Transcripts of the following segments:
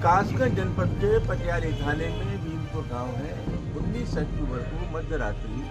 कासगंज जनपद के पटियाली थाने में भीमपुर गांव है। 19 अक्टूबर को मध्य रात्रि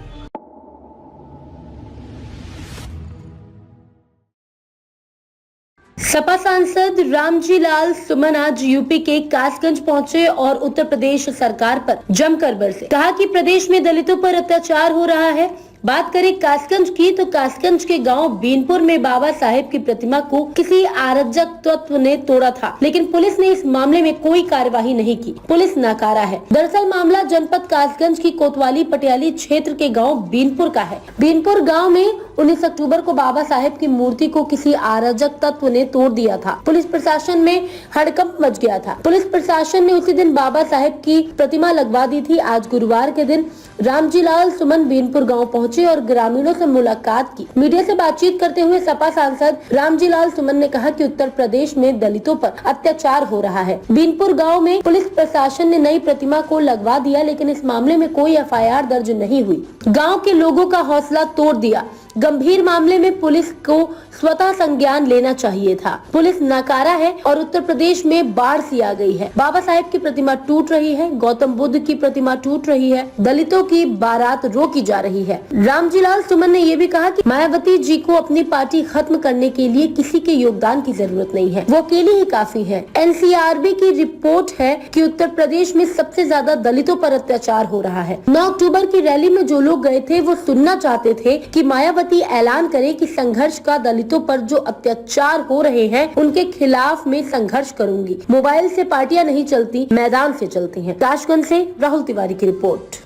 सपा सांसद रामजी लाल सुमन आज यूपी के कासगंज पहुंचे और उत्तर प्रदेश सरकार पर जमकर बरसे। कहा कि प्रदेश में दलितों पर अत्याचार हो रहा है। बात करें कासगंज की तो कासगंज के गांव बीनपुर में बाबा साहेब की प्रतिमा को किसी अराजक तत्व ने तोड़ा था, लेकिन पुलिस ने इस मामले में कोई कार्यवाही नहीं की। पुलिस नाकारा है। दरअसल मामला जनपद कासगंज की कोतवाली पटियाली क्षेत्र के गांव बीनपुर का है। बीनपुर गांव में 19 अक्टूबर को बाबा साहेब की मूर्ति को किसी अराजक तत्व ने तोड़ दिया था। पुलिस प्रशासन में हड़कंप मच गया था। पुलिस प्रशासन ने उसी दिन बाबा साहेब की प्रतिमा लगवा दी थी। आज गुरुवार के दिन रामजी लाल सुमन बीनपुर गांव पहुंचे और ग्रामीणों से मुलाकात की। मीडिया से बातचीत करते हुए सपा सांसद रामजी लाल सुमन ने कहा कि उत्तर प्रदेश में दलितों पर अत्याचार हो रहा है। बीनपुर गांव में पुलिस प्रशासन ने नई प्रतिमा को लगवा दिया, लेकिन इस मामले में कोई एफआईआर दर्ज नहीं हुई। गाँव के लोगों का हौसला तोड़ दिया। गंभीर मामले में पुलिस को स्वतः संज्ञान लेना चाहिए था। पुलिस नाकारा है और उत्तर प्रदेश में बाढ़ सी आ गई है। बाबा साहेब की प्रतिमा टूट रही है, गौतम बुद्ध की प्रतिमा टूट रही है, दलितों की बारात रोकी जा रही है। रामजी लाल सुमन ने ये भी कहा कि मायावती जी को अपनी पार्टी खत्म करने के लिए किसी के योगदान की जरूरत नहीं है, वो अकेली ही काफी है। एनसीआरबी की रिपोर्ट है कि उत्तर प्रदेश में सबसे ज्यादा दलितों पर अत्याचार हो रहा है। 9 अक्टूबर की रैली में जो लोग गए थे वो सुनना चाहते थे कि मायावती ऐलान करे कि संघर्ष का दलितों पर जो अत्याचार हो रहे हैं उनके खिलाफ में संघर्ष करूंगी। मोबाइल से पार्टियां नहीं चलती, मैदान से चलती हैं। कासगंज से राहुल तिवारी की रिपोर्ट।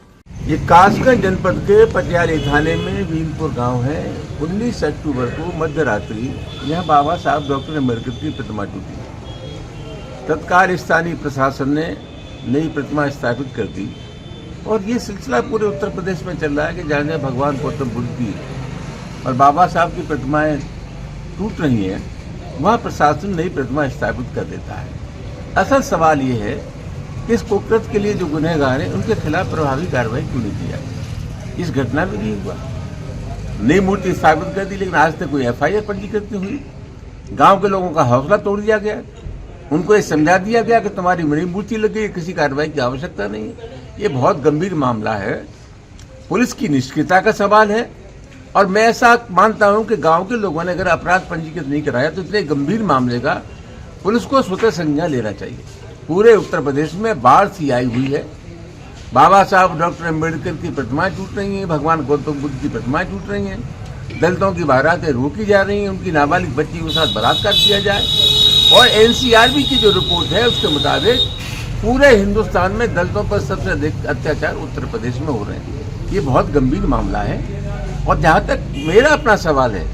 ये कासगंज जनपद के पटियाली थाने में भीमपुर गांव है। 19 अक्टूबर को मध्य रात्रि यहाँ बाबा साहब डॉक्टर अम्बेडकर की प्रतिमा टूटी। तत्काल स्थानीय प्रशासन ने नई प्रतिमा स्थापित कर दी और ये सिलसिला पूरे उत्तर प्रदेश में चल रहा है कि जहाँ भगवान गौतम बुद्ध की और बाबा साहब की प्रतिमाएं टूट रही हैं, वहाँ प्रशासन नई प्रतिमा स्थापित कर देता है। असल सवाल ये है कि इस कुकृत्य के लिए जो गुनहगार हैं उनके खिलाफ प्रभावी कार्रवाई क्यों नहीं की जाती। इस घटना में नहीं हुआ। नई मूर्ति स्थापित कर दी, लेकिन आज तक कोई एफआईआर पंजीकृत नहीं हुई। गांव के लोगों का हौसला तोड़ दिया गया। उनको ये समझा दिया गया कि तुम्हारी नई मूर्ति लग गई, किसी कार्रवाई की आवश्यकता नहीं है। ये बहुत गंभीर मामला है। पुलिस की निष्क्रियता का सवाल है और मैं ऐसा मानता हूं कि गांव के लोगों ने अगर अपराध पंजीकृत नहीं कराया तो इतने गंभीर मामले का पुलिस को स्वतः संज्ञान लेना चाहिए। पूरे उत्तर प्रदेश में बाढ़ सी आई हुई है। बाबा साहब डॉक्टर अम्बेडकर की प्रतिमाएं टूट रही हैं, भगवान गौतम बुद्ध की प्रतिमाएं टूट रही हैं, दलितों की बारातें रोकी जा रही हैं, उनकी नाबालिग बच्ची के साथ बलात्कार किया जाए। और एनसीआरबी की जो रिपोर्ट है उसके मुताबिक पूरे हिंदुस्तान में दलितों पर सबसे अधिक अत्याचार उत्तर प्रदेश में हो रहे हैं। ये बहुत गंभीर मामला है। और जहाँ तक मेरा अपना सवाल है,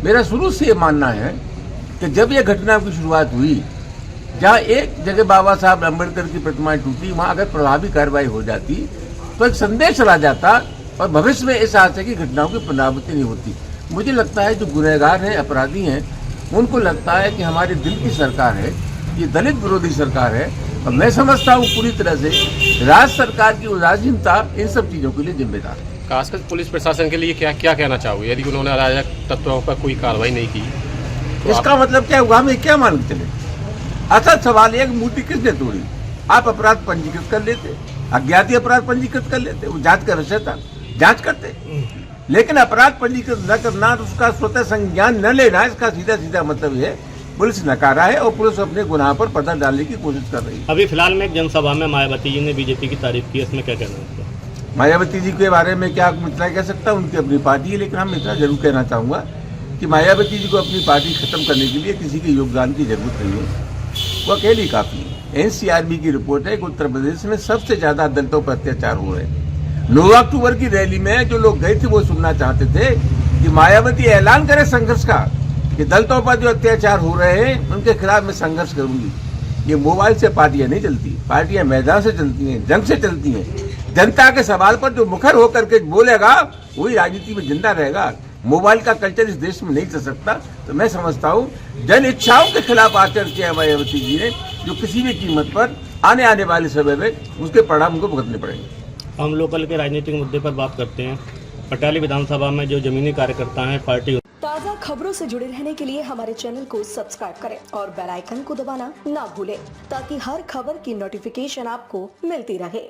मेरा शुरू से ये मानना है कि जब ये घटना की शुरुआत हुई, जहाँ एक जगह बाबा साहब अम्बेडकर की प्रतिमाएं टूटी, वहाँ अगर प्रभावी कार्रवाई हो जाती तो एक संदेश चला जाता और भविष्य में इस हादसे की घटनाओं की पुनरावृत्ति नहीं होती। मुझे लगता है जो गुनहगार हैं, अपराधी हैं, उनको लगता है कि हमारे दिल की सरकार है, ये दलित विरोधी सरकार है। और मैं समझता हूँ पूरी तरह से राज्य सरकार की उदासीनता इन सब चीज़ों के लिए जिम्मेदार है। खासकर पुलिस प्रशासन के लिए क्या कहना चाहोगे यदि उन्होंने अराजक तत्वों पर कोई कार्रवाई नहीं की तो इसका मतलब क्या हुआ? हमें क्या मान के चले? असल सवाल है कि मूर्ति किसने तोड़ी? आप अपराध पंजीकृत कर लेते, अज्ञात अपराध पंजीकृत कर लेते, वो जांच का विषय था, जांच करते। लेकिन अपराध पंजीकृत न करना, उसका स्वतः संज्ञान न लेना, इसका सीधा सीधा मतलब है पुलिस नकारा है और पुलिस अपने गुनाह पर पर्दा डालने की कोशिश कर रही है। अभी फिलहाल में एक जनसभा में मायावती जी ने बीजेपी की तारीफ की, इसमें क्या कहना है? मायावती जी के बारे में क्या इतना कह सकता हूँ, उनकी अपनी पार्टी है, लेकिन हम इतना जरूर कहना चाहूँगा कि मायावती जी को अपनी पार्टी खत्म करने के लिए किसी के योगदान की जरूरत नहीं है। वो अकेली काफी है। एनसीआरबी की रिपोर्ट है कि उत्तर प्रदेश में सबसे ज्यादा दलितों पर अत्याचार हो रहे हैं। 9 अक्टूबर की रैली में जो लोग गए थे वो सुनना चाहते थे कि मायावती ऐलान करे संघर्ष का, कि दलितों पर जो अत्याचार हो रहे हैं उनके खिलाफ मैं संघर्ष करूंगी। ये मोबाइल से पार्टियां नहीं चलती, पार्टियां मैदान से चलती हैं, जंग से चलती हैं। जनता के सवाल पर जो मुखर होकर के बोलेगा वही राजनीति में जिंदा रहेगा। मोबाइल का कल्चर इस देश में नहीं चल सकता। तो मैं समझता हूँ जन इच्छाओं के खिलाफ आचरण किया मायावती जी ने, जो किसी भी कीमत पर आने वाले समय में उसके परिणाम उनको भुगतने पड़ेंगे। हम लोकल के राजनीतिक मुद्दे पर बात करते हैं। पटियाली विधानसभा में जो जमीनी कार्यकर्ता हैं, पार्टी ताज़ा खबरों से जुड़े रहने के लिए हमारे चैनल को सब्सक्राइब करें और बेल आइकन को दबाना ना भूलें ताकि हर खबर की नोटिफिकेशन आपको मिलती रहे।